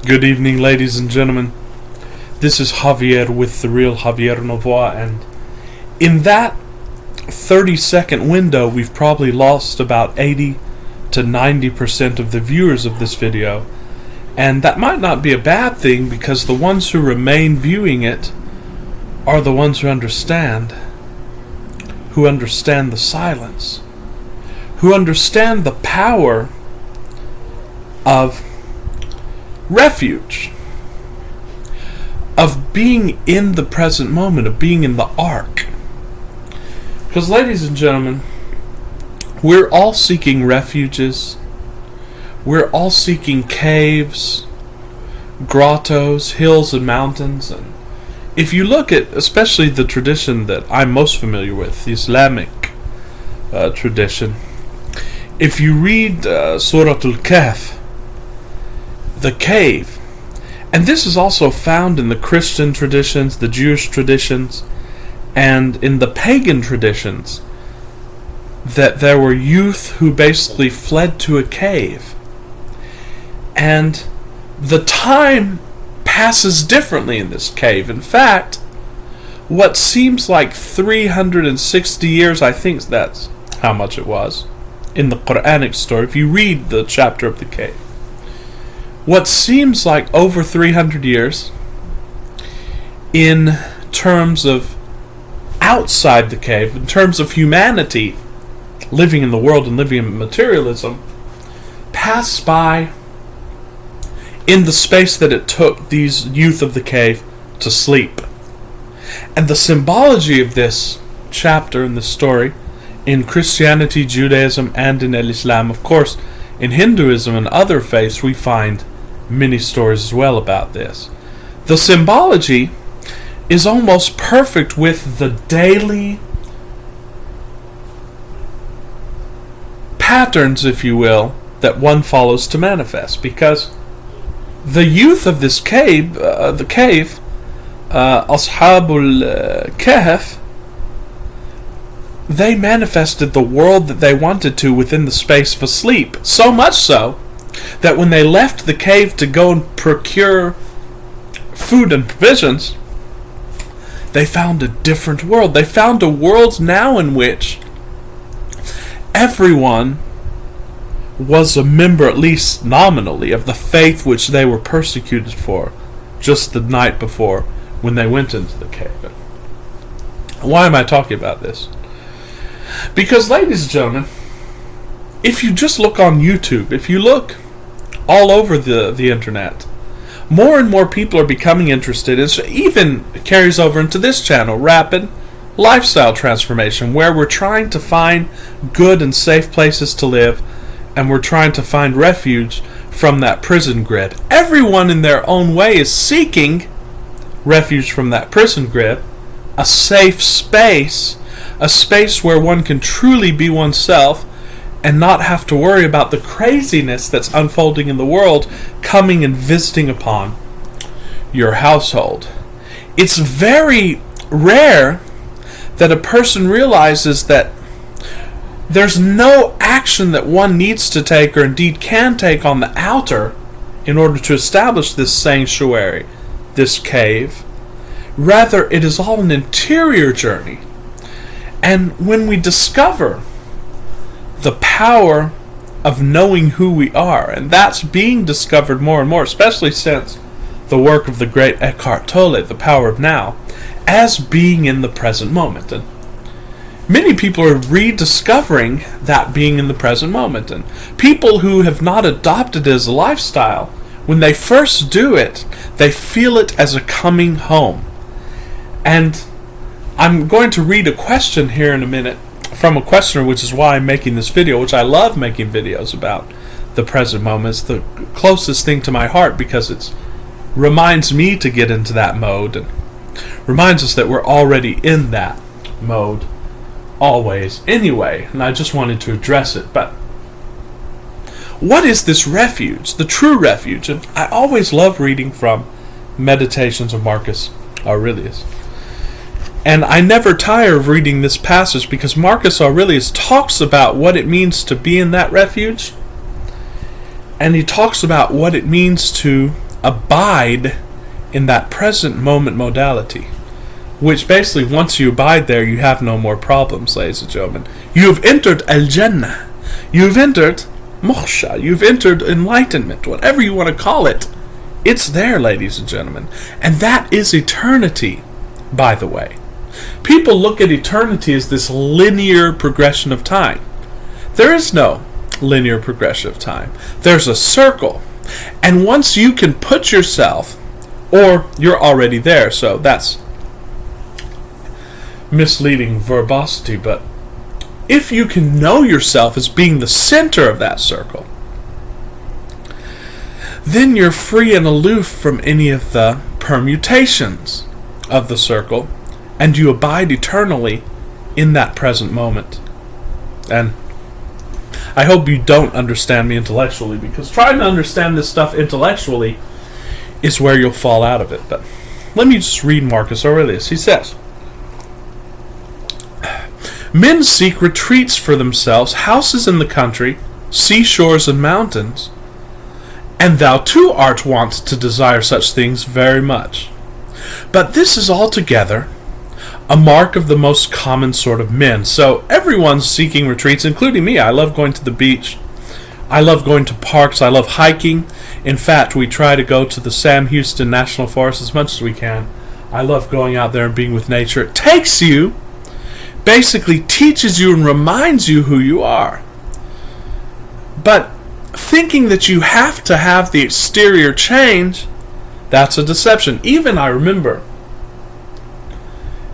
Good evening, ladies and gentlemen. This is Javier with The Real Javier Novoa, and in that 30-second window, we've probably lost about 80 to 90% of the viewers of this video. And that might not be a bad thing, because the ones who remain viewing it are the ones who understand the silence, who understand the power of refuge, of being in the present moment, of being in the ark. Because, ladies and gentlemen, we're all seeking refuges. We're all seeking caves, grottos, hills, and mountains. And if you look at especially the tradition that I'm most familiar with, the Islamic tradition, if you read Surah Al-Kahf, the cave, and this is also found in the Christian traditions, the Jewish traditions, and in the pagan traditions, that there were youth who basically fled to a cave. And the time passes differently in this cave. In fact, what seems like 360 years, I think that's how much it was, in the Quranic story, if you read the chapter of the cave, what seems like over 300 years in terms of outside the cave, in terms of humanity living in the world and living in materialism, passed by in the space that it took these youth of the cave to sleep. And the symbology of this chapter in the story in Christianity, Judaism, and in Islam, of course, in Hinduism and other faiths, we find many stories as well about this. The symbology is almost perfect with the daily patterns, if you will, that one follows to manifest. Because the youth of this cave, Ashabul Kahf, they manifested the world that they wanted to within the space of a sleep. So much so that when they left the cave to go and procure food and provisions, they found a different world. They found a world now in which everyone was a member, at least nominally, of the faith which they were persecuted for just the night before when they went into the cave. Why am I talking about this? Because, ladies and gentlemen, if you just look on YouTube, if you look all over the internet, more and more people are becoming interested. It even carries over into this channel, Rapid Lifestyle Transformation, where we're trying to find good and safe places to live, and we're trying to find refuge from that prison grid. Everyone in their own way is seeking refuge from that prison grid, a safe space, a space where one can truly be oneself and not have to worry about the craziness that's unfolding in the world coming and visiting upon your household. It's very rare that a person realizes that there's no action that one needs to take, or indeed can take, on the outer in order to establish this sanctuary, this cave. Rather, it is all an interior journey. And when we discover the power of knowing who we are, and that's being discovered more and more, especially since the work of the great Eckhart Tolle, The Power of Now, as being in the present moment. And many people are rediscovering that being in the present moment. And people who have not adopted it as a lifestyle, when they first do it, they feel it as a coming home. And I'm going to read a question here in a minute from a questioner, which is why I'm making this video, which I love making videos about the present moment. It's the closest thing to my heart, because it reminds me to get into that mode and reminds us that we're already in that mode always anyway, and I just wanted to address it. But what is this refuge, the true refuge? And I always love reading from Meditations of Marcus Aurelius. And I never tire of reading this passage, because Marcus Aurelius talks about what it means to be in that refuge, and he talks about what it means to abide in that present moment modality, which basically, once you abide there, you have no more problems, ladies and gentlemen. You have entered Al-Jannah. You've entered Moksha. You've entered enlightenment, whatever you want to call it. It's there, ladies and gentlemen. And that is eternity, by the way. People look at eternity as this linear progression of time. There is no linear progression of time. There's a circle. And once you can put yourself, or you're already there, so that's misleading verbosity, but if you can know yourself as being the center of that circle, then you're free and aloof from any of the permutations of the circle, and you abide eternally in that present moment. And I hope you don't understand me intellectually, because trying to understand this stuff intellectually is where you'll fall out of it. But let me just read Marcus Aurelius. He says, "Men seek retreats for themselves, houses in the country, seashores and mountains, and thou too art wont to desire such things very much. But this is altogether a mark of the most common sort of men." So everyone's seeking retreats, including me. I love going to the beach. I love going to parks. I love hiking. In fact, we try to go to the Sam Houston National Forest as much as we can. I love going out there and being with nature. It takes you, basically teaches you and reminds you who you are. But thinking that you have to have the exterior change, that's a deception. Even I remember,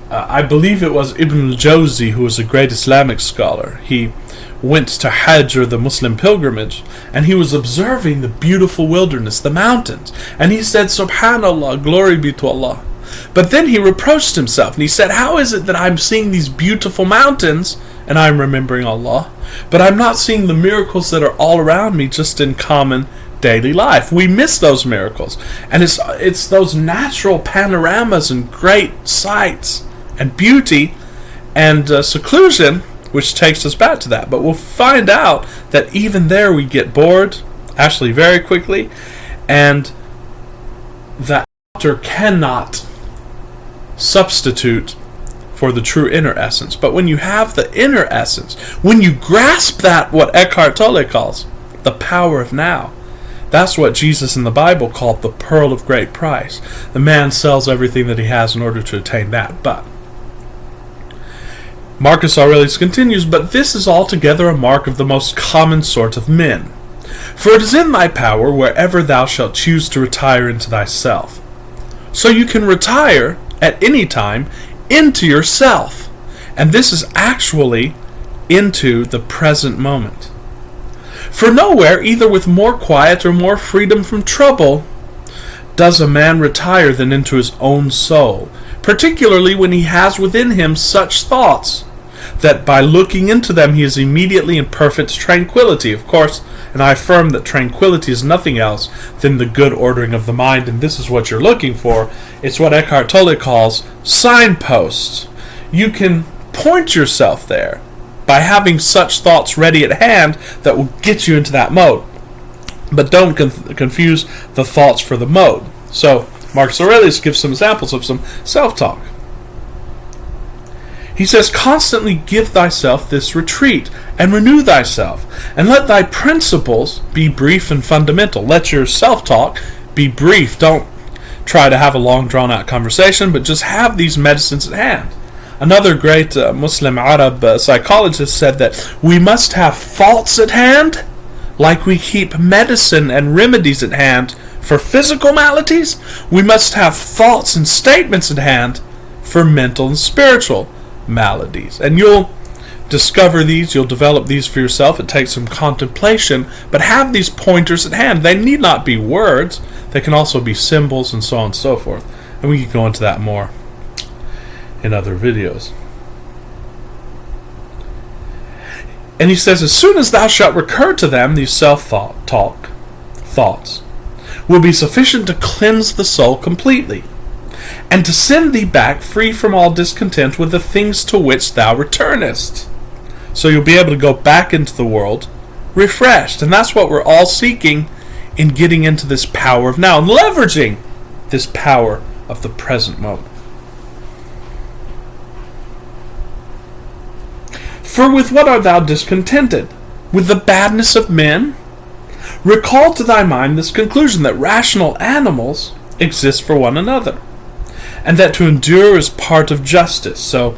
I believe it was Ibn al-Jawzi, who was a great Islamic scholar. He went to Hajj, or the Muslim pilgrimage, and he was observing the beautiful wilderness, the mountains. And he said, "Subhanallah, glory be to Allah." But then he reproached himself, and he said, "How is it that I'm seeing these beautiful mountains, and I'm remembering Allah, but I'm not seeing the miracles that are all around me just in common daily life?" We miss those miracles. And it's those natural panoramas and great sights and beauty and seclusion which takes us back to that. But we'll find out that even there we get bored, actually very quickly, and the outer cannot substitute for the true inner essence. But when you have the inner essence, when you grasp that, what Eckhart Tolle calls the power of now, that's what Jesus in the Bible called the pearl of great price. The man sells everything that he has in order to attain that. But Marcus Aurelius continues, "But this is altogether a mark of the most common sort of men. For it is in thy power wherever thou shalt choose to retire into thyself." So you can retire at any time into yourself. And this is actually into the present moment. "For nowhere, either with more quiet or more freedom from trouble, does a man retire than into his own soul, particularly when he has within him such thoughts, that by looking into them he is immediately in perfect tranquility." Of course, and I affirm that tranquility is nothing else than the good ordering of the mind, and this is what you're looking for. It's what Eckhart Tolle calls signposts. You can point yourself there by having such thoughts ready at hand that will get you into that mode. But don't confuse the thoughts for the mode. So Marcus Aurelius gives some examples of some self-talk. He says, "Constantly give thyself this retreat, and renew thyself, and let thy principles be brief and fundamental." Let your self-talk be brief. Don't try to have a long, drawn-out conversation, but just have these medicines at hand. Another great Muslim Arab psychologist said that we must have thoughts at hand, like we keep medicine and remedies at hand for physical maladies. We must have thoughts and statements at hand for mental and spiritual maladies. And you'll discover these, you'll develop these for yourself. It takes some contemplation, but have these pointers at hand. They need not be words. They can also be symbols and so on and so forth. And we can go into that more in other videos. And he says, "As soon as thou shalt recur to them, these thoughts will be sufficient to cleanse the soul completely, and to send thee back free from all discontent with the things to which thou returnest." So you'll be able to go back into the world refreshed. And that's what we're all seeking in getting into this power of now and leveraging this power of the present moment. For with what art thou discontented? With the badness of men? Recall to thy mind this conclusion, that rational animals exist for one another, and that to endure is part of justice. So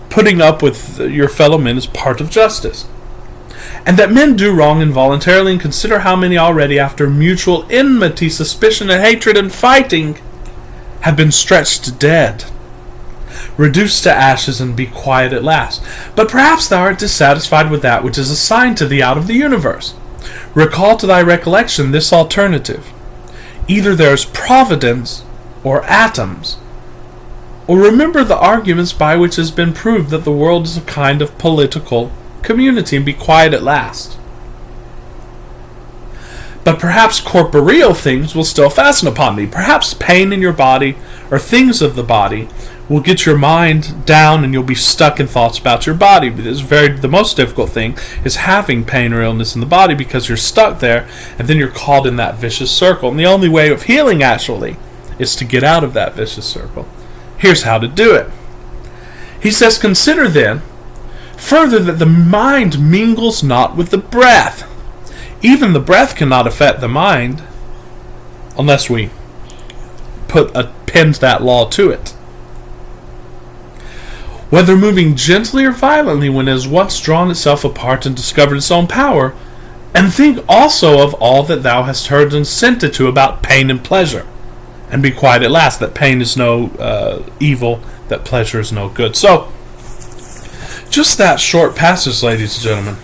putting up with your fellow men is part of justice. And that men do wrong involuntarily, and consider how many already, after mutual enmity, suspicion, and hatred, and fighting, have been stretched dead, reduced to ashes, and be quiet at last. But perhaps thou art dissatisfied with that which is assigned to thee out of the universe. Recall to thy recollection this alternative. Either there is providence or atoms, or remember the arguments by which it has been proved that the world is a kind of political community, and be quiet at last. But perhaps corporeal things will still fasten upon thee. Perhaps pain in your body, or things of the body, will get your mind down, and you'll be stuck in thoughts about your body. The most difficult thing is having pain or illness in the body, because you're stuck there, and then you're caught in that vicious circle. And the only way of healing, actually, is to get out of that vicious circle. Here's how to do it. He says, consider then, further, that the mind mingles not with the breath. Even the breath cannot affect the mind, unless we append that law to it. Whether moving gently or violently, when it has once drawn itself apart and discovered its own power, and think also of all that thou hast heard and assented to about pain and pleasure, and be quiet at last, that pain is no evil, that pleasure is no good. So, just that short passage, ladies and gentlemen,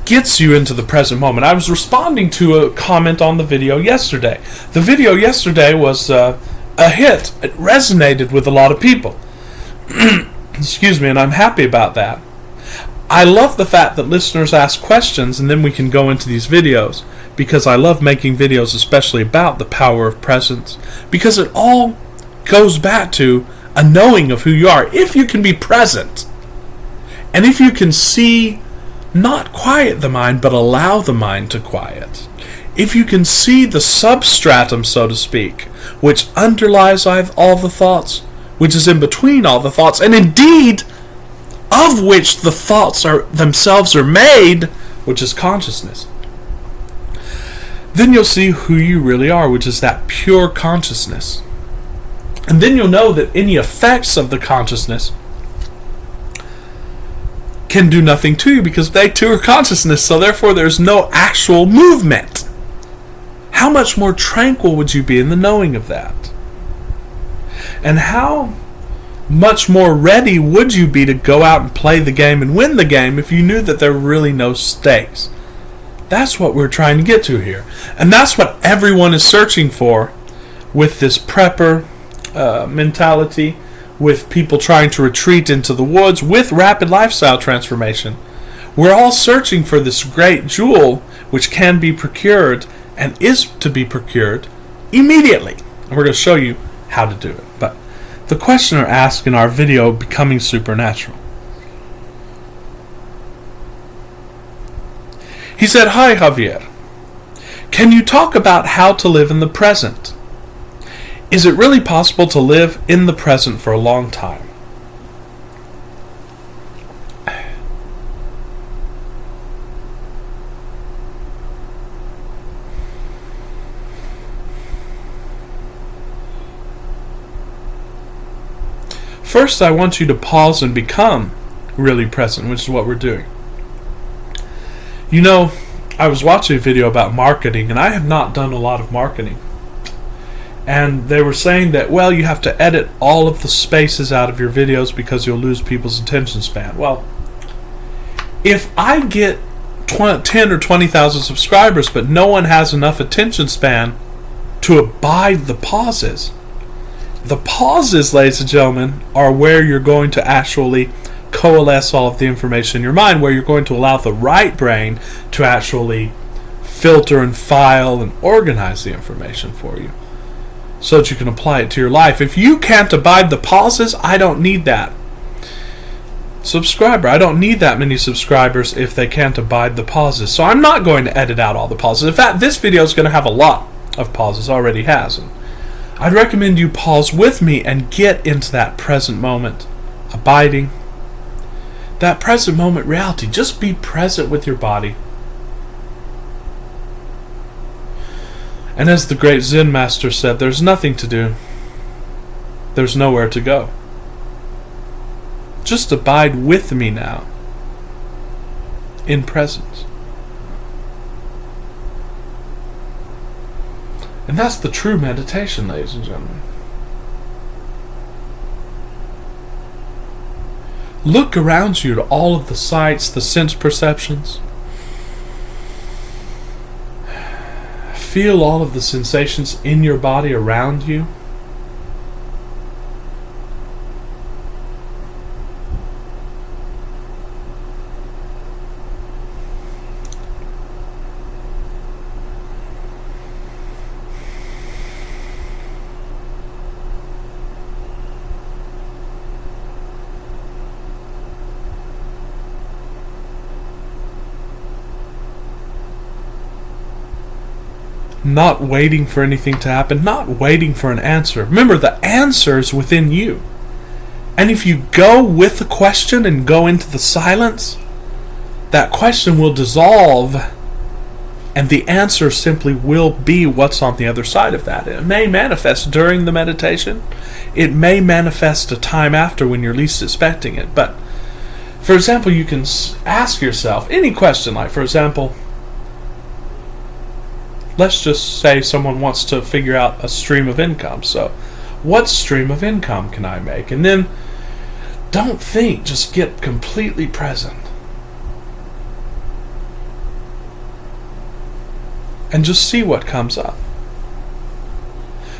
gets you into the present moment. I was responding to a comment on the video yesterday. The video yesterday was a hit. It resonated with a lot of people. Excuse me, and I'm happy about that. I love the fact that listeners ask questions, and then we can go into these videos, because I love making videos especially about the power of presence, because it all goes back to a knowing of who you are. If you can be present, and if you can see, not quiet the mind, but allow the mind to quiet, if you can see the substratum, so to speak, which underlies all the thoughts, which is in between all the thoughts, and indeed of which the thoughts are themselves are made, which is consciousness, then you'll see who you really are, which is that pure consciousness. And then you'll know that any effects of the consciousness can do nothing to you, because they too are consciousness, so therefore there's no actual movement. How much more tranquil would you be in the knowing of that? And how much more ready would you be to go out and play the game and win the game if you knew that there were really no stakes? That's what we're trying to get to here. And that's what everyone is searching for with this prepper mentality, with people trying to retreat into the woods, with rapid lifestyle transformation. We're all searching for this great jewel which can be procured and is to be procured immediately. And we're going to show you how to do it. But the questioner asked in our video, Becoming Supernatural. He said, "Hi Javier, can you talk about how to live in the present? Is it really possible to live in the present for a long time?" First, I want you to pause and become really present, which is what we're doing. You know, I was watching a video about marketing, and I have not done a lot of marketing. And they were saying that, well, you have to edit all of the spaces out of your videos because you'll lose people's attention span. Well, if I get 10 or 20,000 subscribers, but no one has enough attention span to abide the pauses, ladies and gentlemen, are where you're going to actually coalesce all of the information in your mind, where you're going to allow the right brain to actually filter and file and organize the information for you so that you can apply it to your life. If you can't abide the pauses, I don't need that. subscriber. I don't need that many subscribers if they can't abide the pauses. So I'm not going to edit out all the pauses. In fact, this video is going to have a lot of pauses, already has. And I'd recommend you pause with me and get into that present moment, abiding. That present moment reality. Just be present with your body. And as the great Zen master said, there's nothing to do. There's nowhere to go. Just abide with me now, in presence. And that's the true meditation, ladies and gentlemen. Look around you at all of the sights, the sense perceptions. Feel all of the sensations in your body around you. Not waiting for anything to happen, not waiting for an answer. Remember, the answer is within you. And if you go with the question and go into the silence, that question will dissolve, and the answer simply will be what's on the other side of that. It may manifest during the meditation. It may manifest a time after when you're least expecting it. But, for example, you can ask yourself any question, like, for example, let's just say someone wants to figure out a stream of income. So, what stream of income can I make? And then, don't think, just get completely present. And just see what comes up.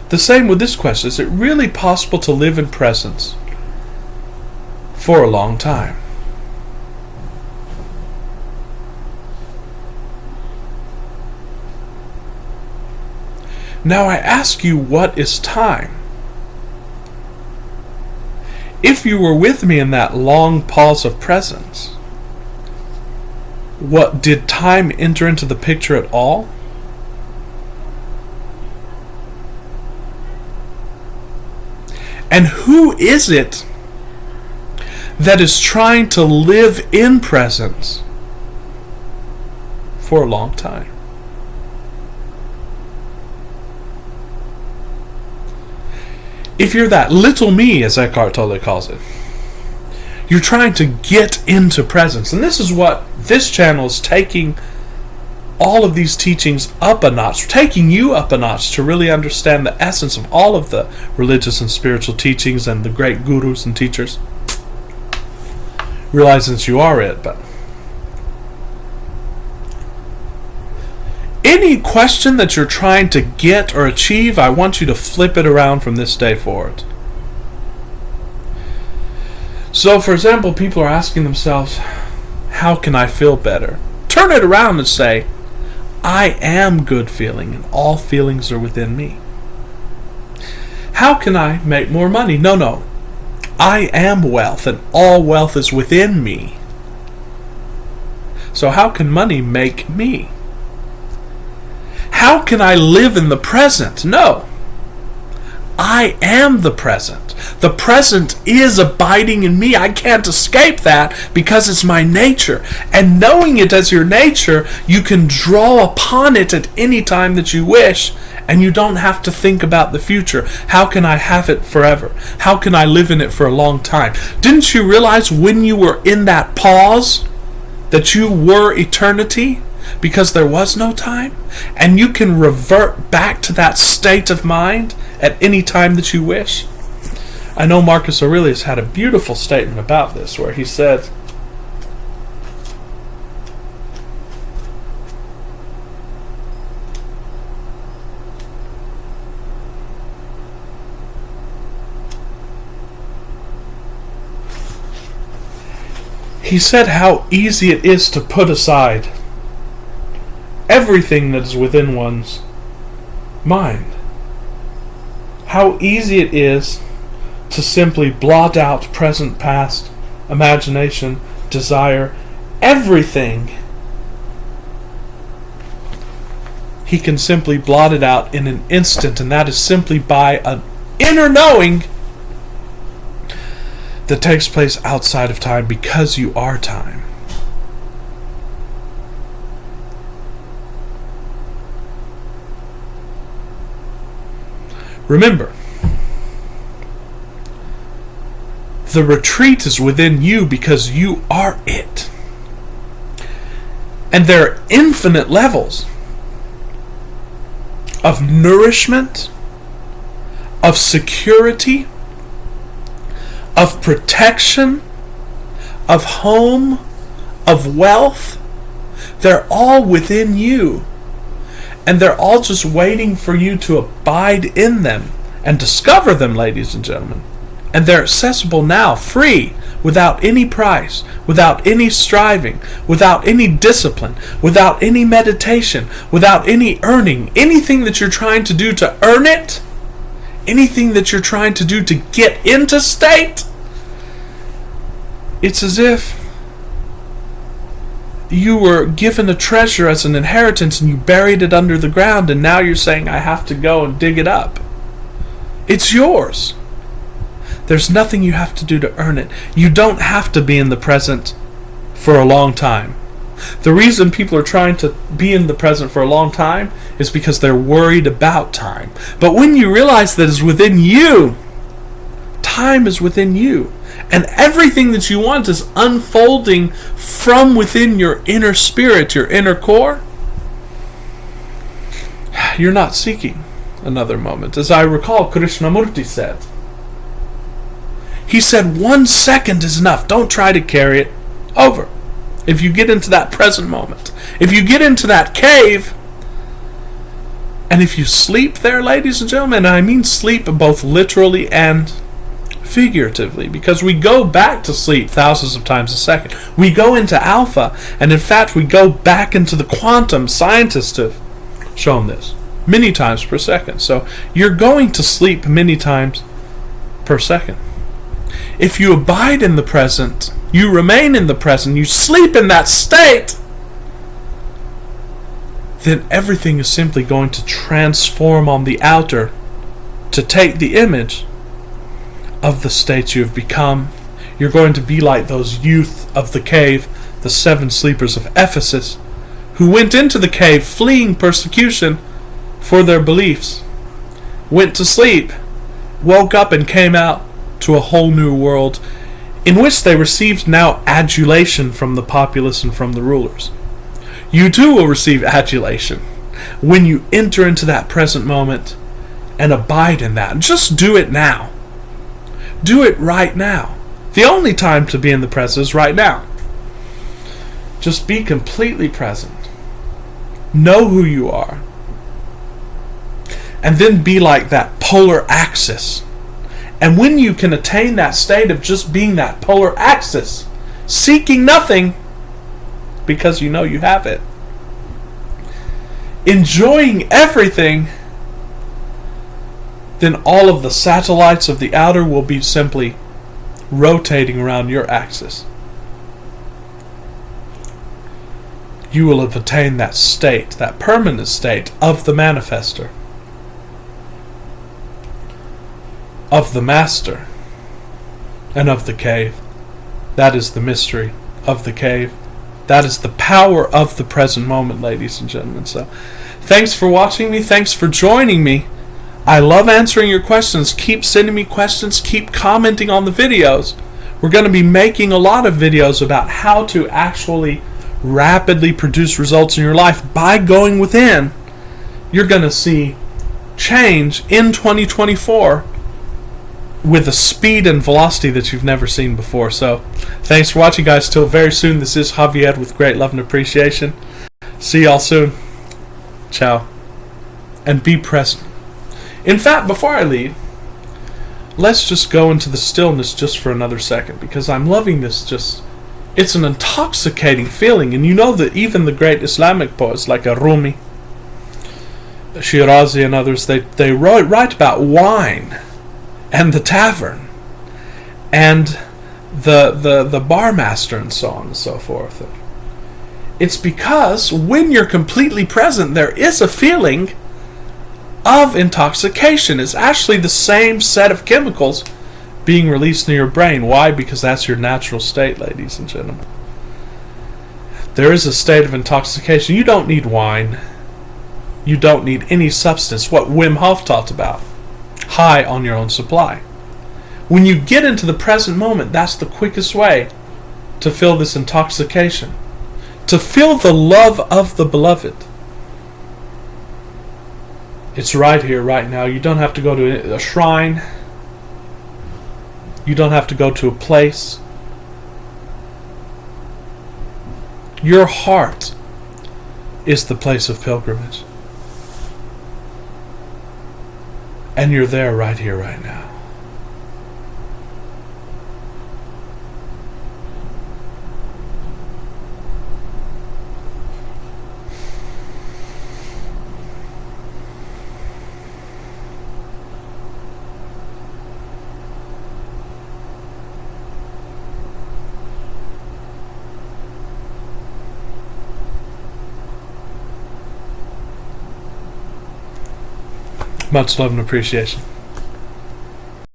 The same with this question. Is it really possible to live in presence for a long time? Now I ask you, what is time? If you were with me in that long pause of presence, what did time enter into the picture at all? And who is it that is trying to live in presence for a long time? If you're that little me, as Eckhart Tolle calls it, you're trying to get into presence. And this is what this channel is taking all of these teachings up a notch, taking you up a notch to really understand the essence of all of the religious and spiritual teachings and the great gurus and teachers. Realizing that you are it, but any question that you're trying to get or achieve, I want you to flip it around from this day forward. So, for example, people are asking themselves, how can I feel better? Turn it around and say, I am good feeling, and all feelings are within me. How can I make more money? No. I am wealth, and all wealth is within me. So how can money make me? How can I live in the present? No. I am the present. The present is abiding in me. I can't escape that because it's my nature. And knowing it as your nature, you can draw upon it at any time that you wish, and you don't have to think about the future. How can I have it forever? How can I live in it for a long time? Didn't you realize when you were in that pause that you were eternity? Because there was no time, and you can revert back to that state of mind at any time that you wish. I know Marcus Aurelius had a beautiful statement about this, where he said, how easy it is to put aside everything that is within one's mind. How easy it is to simply blot out present, past, imagination, desire, everything, he can simply blot it out in an instant, and that is simply by an inner knowing that takes place outside of time, because you are time. Remember, the retreat is within you because you are it. And there are infinite levels of nourishment, of security, of protection, of home, of wealth. They're all within you. And they're all just waiting for you to abide in them and discover them, ladies and gentlemen. And they're accessible now, free, without any price, without any striving, without any discipline, without any meditation, without any earning. Anything that you're trying to do to earn it, anything that you're trying to do to get into state, it's as if you were given a treasure as an inheritance and you buried it under the ground, and now you're saying, I have to go and dig it up. It's yours. There's nothing you have to do to earn it. You don't have to be in the present for a long time. The reason people are trying to be in the present for a long time is because they're worried about time. But when you realize that it's within you, time is within you, and everything that you want is unfolding from within your inner spirit, your inner core, you're not seeking another moment. As I recall, Krishnamurti said, he said, 1 second is enough. Don't try to carry it over. If you get into that present moment, if you get into that cave, and if you sleep there, ladies and gentlemen, and I mean sleep both literally and figuratively, because we go back to sleep thousands of times a second. We go into alpha, and in fact we go back into the quantum. Scientists have shown this many times per second. So you're going to sleep many times per second. If you abide in the present, you remain in the present, you sleep in that state, then everything is simply going to transform on the outer to take the image of the state you have become. You're going to be like those youth of the cave, the 7 sleepers of Ephesus, who went into the cave fleeing persecution for their beliefs, went to sleep, woke up and came out to a whole new world in which they received now adulation from the populace and from the rulers. You too will receive adulation when you enter into that present moment and abide in that. Just do it now. Do it right now. The only time to be in the present is right now. Just be completely present. Know who you are. And then be like that polar axis. And when you can attain that state of just being that polar axis, seeking nothing, because you know you have it, enjoying everything, then all of the satellites of the outer will be simply rotating around your axis. You will have attained that state, that permanent state of the manifester, of the master, and of the cave. That is the mystery of the cave. That is the power of the present moment, ladies and gentlemen. So, thanks for watching me. Thanks for joining me. I love answering your questions. Keep sending me questions. Keep commenting on the videos. We're going to be making a lot of videos about how to actually rapidly produce results in your life by going within. You're going to see change in 2024 with a speed and velocity that you've never seen before. So, thanks for watching, guys. Till very soon. This is Javier with great love and appreciation. See y'all soon. Ciao. And be present. In fact, before I leave, let's just go into the stillness just for another second, because I'm loving this. It's an intoxicating feeling. And you know that even the great Islamic poets like Rumi, Shirazi, and others, they write about wine and the tavern and the bar master and so on and so forth. It's because when you're completely present, there is a feeling of intoxication. It's actually the same set of chemicals being released in your brain. Why? Because that's your natural state, ladies and gentlemen. There is a state of intoxication. You don't need wine. You don't need any substance. What Wim Hof talked about. High on your own supply. When you get into the present moment, that's the quickest way to feel this intoxication. To feel the love of the beloved. It's right here, right now. You don't have to go to a shrine. You don't have to go to a place. Your heart is the place of pilgrimage. And you're there right here, right now. Much love and appreciation.